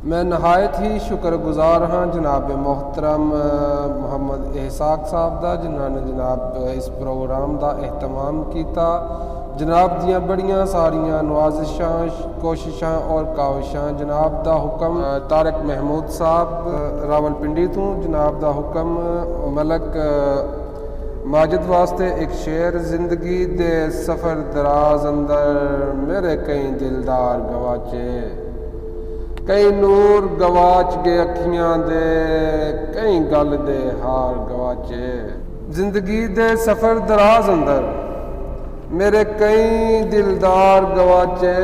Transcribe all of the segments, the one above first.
मैं नहायत ही शुक्रगुजार हाँ जनाब मोहतरम मुहम्मद एहसाक साहब दा जिन्होंने जनाब इस प्रोग्राम का एहतमाम किया। जनाब दियाँ बड़ियाँ सारियाँ नवाजिशां कोशिशां और काविशां। जनाब दा हुक्म तारक महमूद साहब रावलपिंडी तो जनाब दा हुक्म मलक माजिद वास्ते एक शेर। जिंदगी दे सफ़र दराज अंदर मेरे कई दिलदार गवाचे, कई नूर गवाच गए अखियां दे, कई गल दे हार गवाचे। जिंदगी दे सफ़र दराज अंदर मेरे कई दिलदार गवाचे,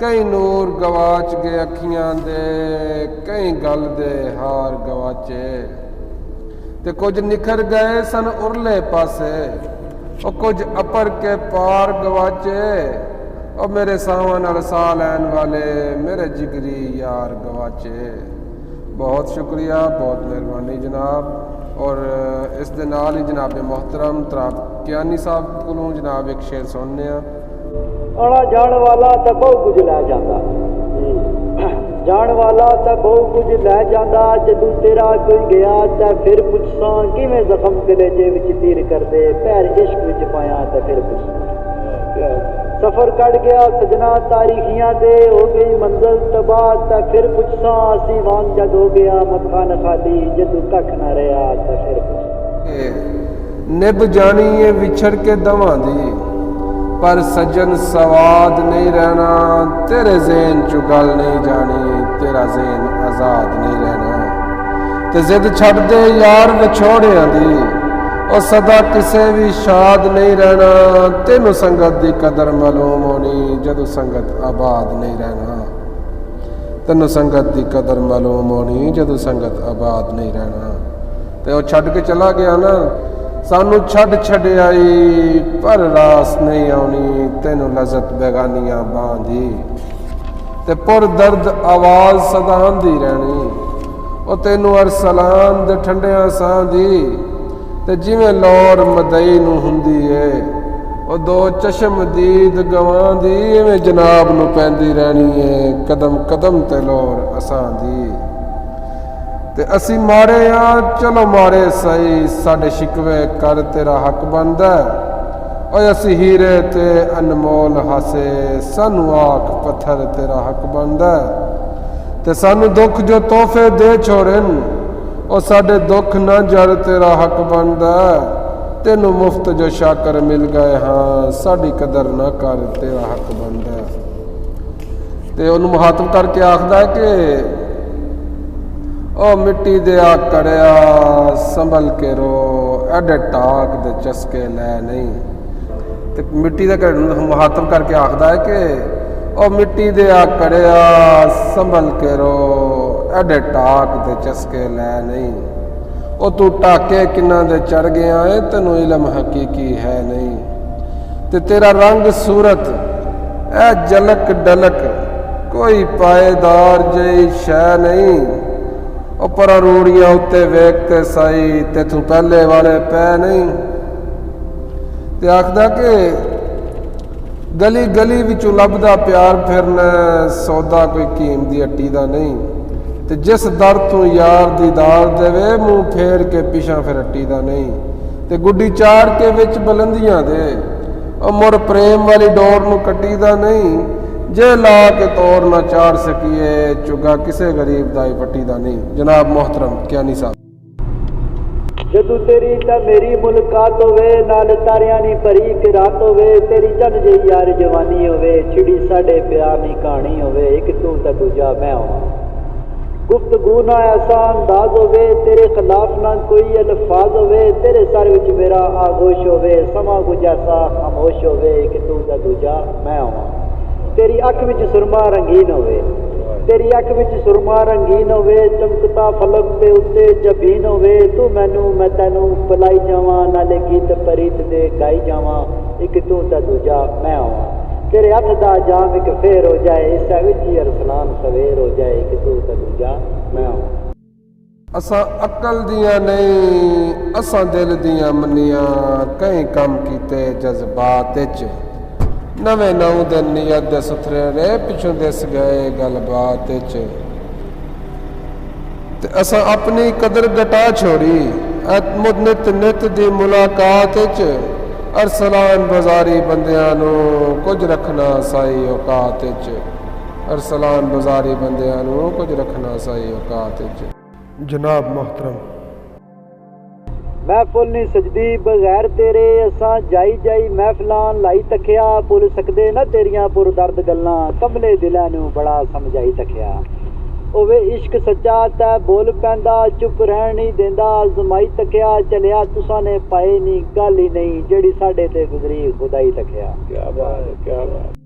कई नूर गवाच गए अखियां दे, कई गल दे हार गवाचे। ते कुछ निखर गए सन उरले पासे, और कुछ अपर के पार गवाचे। और मेरे सावां नाल सा लैन वाले मेरे जिगरी यार गवाचे। बहुत शुक्रिया, बहुत मेहरबानी जनाब। और इस दे नाल ही जनाब मोहतरम तराब कियानी साहब कोलों जनाब एक शेर सुनने आना जान वाला तो बहुत कुछ लै जाता, जान वाला तो बहुत कुछ लै जाता। जदू तेरा कोई गया तो फिर पुछसा किवें जख्म कलेजे विच तीर करदे, पैर इश्क विच पाया तो फिर पुछसा। सफर कट गया सजना तारीखियां दे, हो गई मंजिल तबाह तो फिर पुछसा। असी वांग जद हो गया मकान खाली, जदू कख न रहा तो फिर पुछसा। निभ जानी है विछड़ के दवां दी, पर सजन सवाद नहीं रहना। तेरे ज़हन चु गल नहीं जानी, तेरा ज़हन आज़ाद नहीं रहना। ते जिद छड़ दे यार विछोड़ियां दी, और सदा किसे भी शाद नहीं रहना। तेनू संगत दी कदर मालूम होनी, जदू संगत आबाद नहीं रहना। तेनू संगत दी कदर मालूम होनी, जदू संगत आबाद नहीं रहना। ते वो छड़ के चला गया ना, सानू छड़ छड़ियाई पर रास नहीं आनी। तेनू लज़त बेगानियां बांधी, ते पुर दर्द आवाज़ सदा आंदी रहनी। और तेनू अरसलान दे ठंडियां सां दी, ते जिवें लौर मदई नू हुंदी है। और दो चश्म दीद गवां दी, इवें जनाब नू पैंदी रहनी है कदम कदम ते लौर असां दी। ते असी मारे आ चलो मारे सही, साडे शिकवे कर तेरा हक बनदा। और असी हीरे ते अनमोल हासे, सानू आख पत्थर तेरा हक बनदा। ते सानू दुख जो तोहफे दे छोड़न, और साडे दुख न जर तेरा हक बनदा। तेनू मुफ्त जो शाकर मिल गए हाँ, साड़ी कदर न कर तेरा हक बनदा। ते उन्होंने मुहातब करके आखदा है कि ओ मिट्टी दे आ कड़िया संभल के रो, एडे टाक दे चस्के लै नहीं। ते मिट्टी दे मुहातब करके आखदा है कि ओ मिट्टी दे आ कड़िया संभल के रो, एडे टाक दे चस्के लै नहीं। ओ तू टाके किन्ना दे चढ़ गया है, तेनू इलम हकीकी है नहीं। ते तेरा रंग सूरत ए जलक डलक, कोई पाएदार जई शै नहीं। ओ पर रूड़ियां उत्ते वेखते साई, ते तू पहले वाले पै नहीं। ते आखदा कि गली गली विचों लभदा प्यार फिरना, सौदा कोई कीम दी हट्टी दा नहीं। ते जिस दर तू यार दीदार देवे, मुँह फेर के पिछा फिर हट्टी दा नहीं। ते गुड्डी चार के विच बुलंदियां दे, और मुर प्रेम वाली डोर नू कट्टी दा नहीं। जे ला के तोर ना चार सकीए, चुगा किसे गरीब दा ही पट्टी दा नहीं। जनाब मोहतरम कियानी साहब। जदू तेरी तो मेरी मुलाकात होवे, नाल तारियां नी भरी एक रात होवे। तेरी जन जी यार जवानी होवे, छिड़ी साडे प्यार नी कहानी होवे। एक तू तो दूजा मैं होवां, गुफ्तगू ना ऐसा अंदाज होवे, तेरे खिलाफ ना कोई अल्फाज होवे। तेरे सर विच मेरा आगोश होवे, समा कुछ ऐसा खामोश होवे। एक तू तो दूजा मैं होवां। तेरी अख विच सुरमा रंगीन होवे, तेरी अख विच सुरमा रंगीन होवे। चमकता फलक पे उत्ते जबीन होवे। तू मैनू मैं तैनू पिलाई जावां, नाले गीत परीत दे गाई जावां। एक तू तो दूजा मैं होवां। तेरे हथ दा जाम एक फेर हो जाए, इस विच ही अरसलान सवेर हो जाए। एक तू तो दूजा मैं होवां। असां अकल दियां नहीं, असां दिल दियां मनियां, कई कम कीते जज्बात च। नवे नौ दिन नीयत दे सुथरे रे पिछों दिस गए गलबात च ते असा अपनी कदर घटा छोड़ी नित नित दी मुलाकात च अरसलान बाजारी बंदियां नू कुछ रखना साई औकात च अरसलान बाजारी बंदियां नू कुछ रखना साई औकात च। जनाब मोहतरम महफिल नहीं सजदी बगैर तेरे असां जाई जाई महफिलां लाई तकिया भुल सकदे ना तेरियां पुरदर्द गल्लां कमले दिलां नू बड़ा समझाई तकिया ओवे इश्क सच्चा तै बोल पैंदा चुप रहन नहीं देंदा आजमाई तकिया चलिया तुसां ने पाए नहीं गल ही नहीं जेड़ी साडे ते गुजरी खुदाई तकिया। क्या बात है, क्या बात।